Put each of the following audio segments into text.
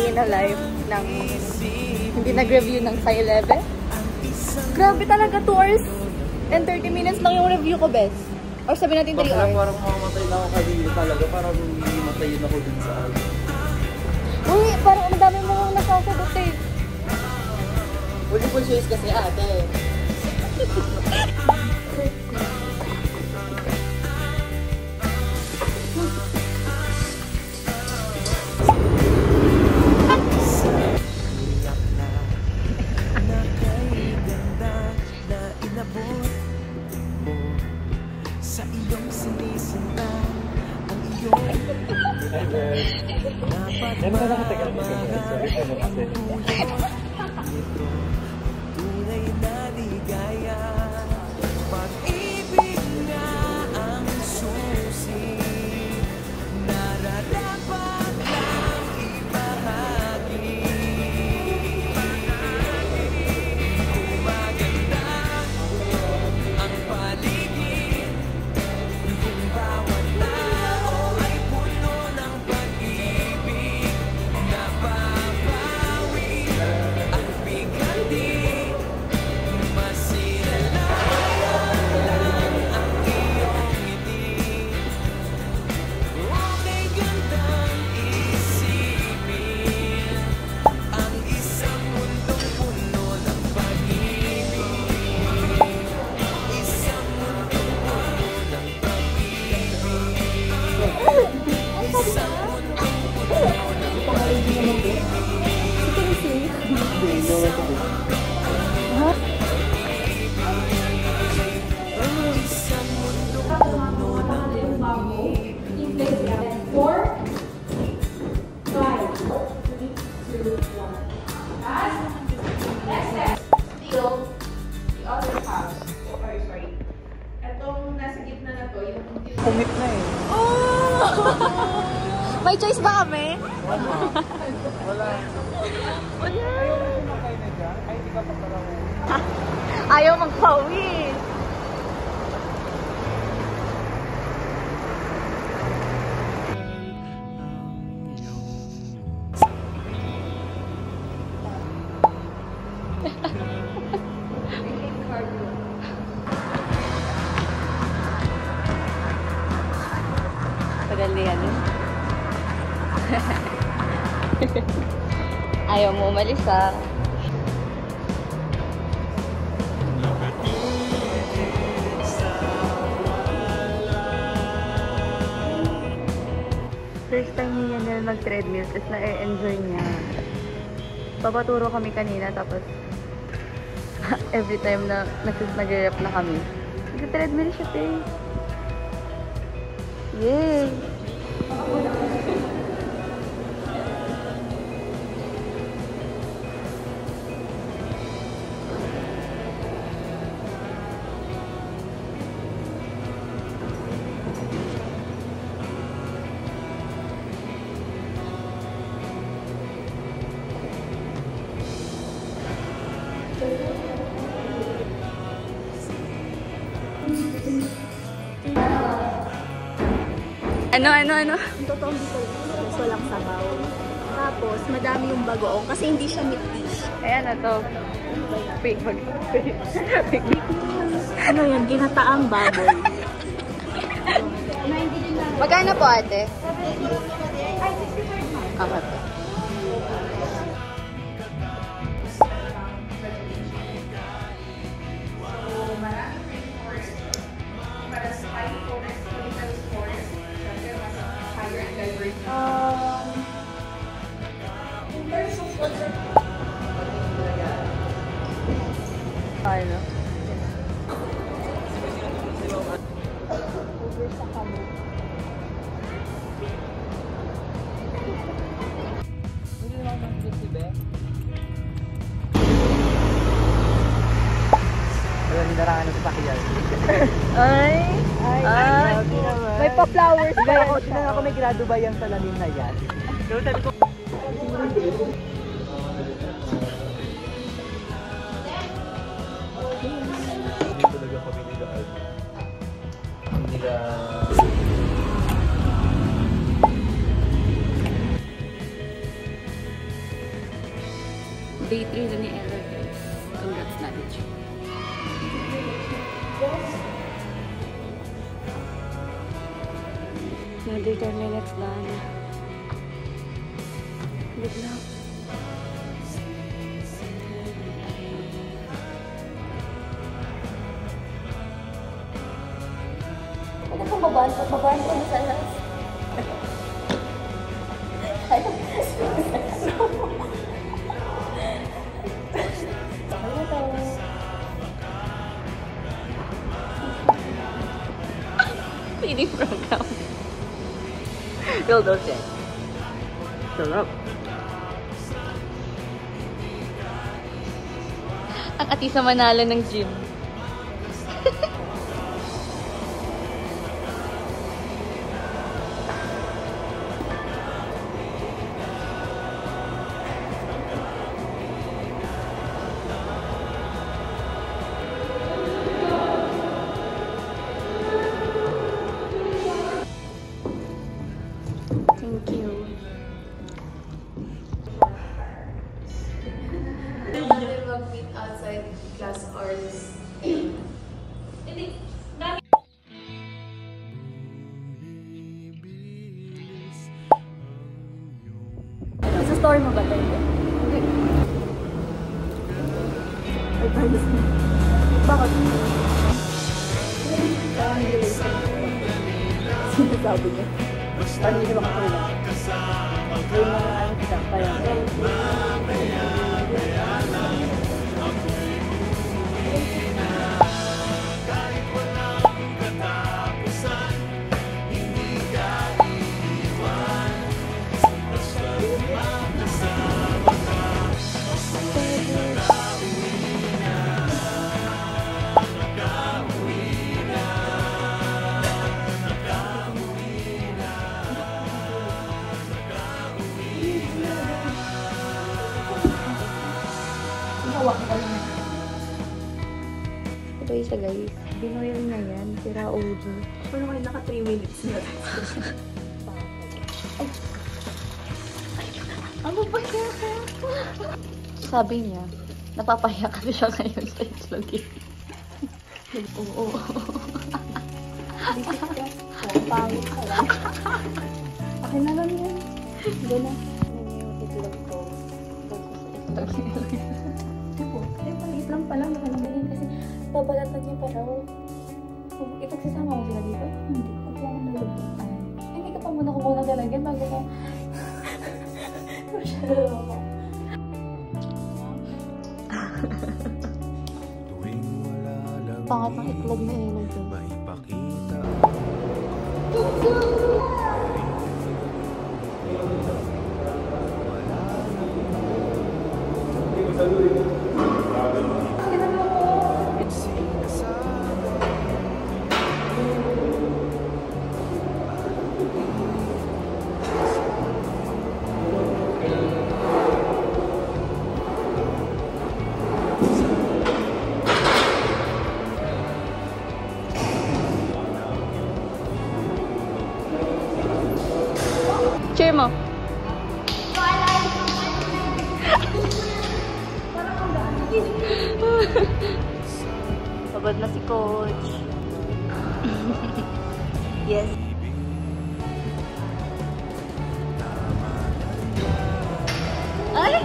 day in a life ng hindi nag-review ng Sai 11. Grabe talaga, 2 hours and 30 minutes lang yung review ko, bes. Or sabi natin 3 hours. Parang mamamatay na ako kanina talaga. Parang hihimatayin ako dun sa ano. Uy, parang ang dami mo nang nakasagot eh. Multiple choice kasi ate. Yan na lang tagal mo. Tunay na ligaya, pag-ibig nga ang susi, nararapat lang ibahagi. Gumaganda ang paligid, kung bawat tao ay puno ng pag-ibig, nababawi ang bigati. Kumit na eh. Oh! May choice ba kami? Wala. Wala. Ayaw mo kumakain na dyan? Ay, hindi ka pagkaraw. Ayaw magpauwi. Ayaw mo umalis ah. First time niya na mag-treadmill, tapos na-enjoy niya. Papaturo kami kanina, tapos every time na nag-rep na kami, nag-treadmill siya eh. Yay! Ano? Ang totoong dito, walang sabaw. Tapos, madami yung bagoong kasi hindi siya meat dish. Ayan na to. Ano yan? Ginataang baboy. Magkano po ate? Okay po. Ano? Over sa kamo. Hindi naman mag-get si Be. Wala, nilarangan na sa sakyan. Ay! May pa-flowers pa yan. Tinanong ako may grado ba yung salamin na yan? Pero sabi ko, talaga kami nila Day 3 na ni Ella, guys. Congrats natin siya. Another 10 minutes lang. Good luck. Ano kang babaan ko na sa alas? Feeding program. Real dolce. Sarap. Ang ati sa Manalo ng gym. Thank you. Natin mag-meet outside class hours. Sa story mo ba tayo? Hindi. Ay, panis na. Bakit? Parang relation. Sinasabi niya. Paano hindi makatulog? Yung mga ano siya, kaya. Ito isa guys. Binoil na yan. Sira OG. Paano kayo naka 3 minutes na? Ano ba yan? Sabi niya, napapahiya kasi siya ngayon sa itlog eh. Oo. Pangit ka lang. Akin na lang yan. Hindi na. Itlog ko. Ay, pangit lang pala. Nakalabahin kasi babalatan niya pa raw. Ipagsasama ko sila dito? Hindi. Kukuha ko na lubog. Hindi ka pa muna kumuha lalagyan bago ka. Masyado ako. Pangat ng itlog na ilag ko. Cheer mo. Pagod na si Coach. Yes. Ay!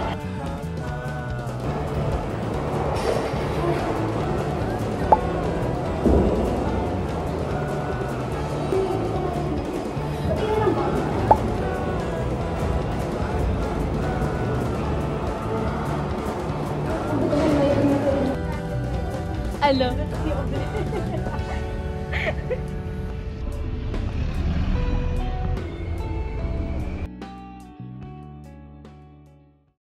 Hello.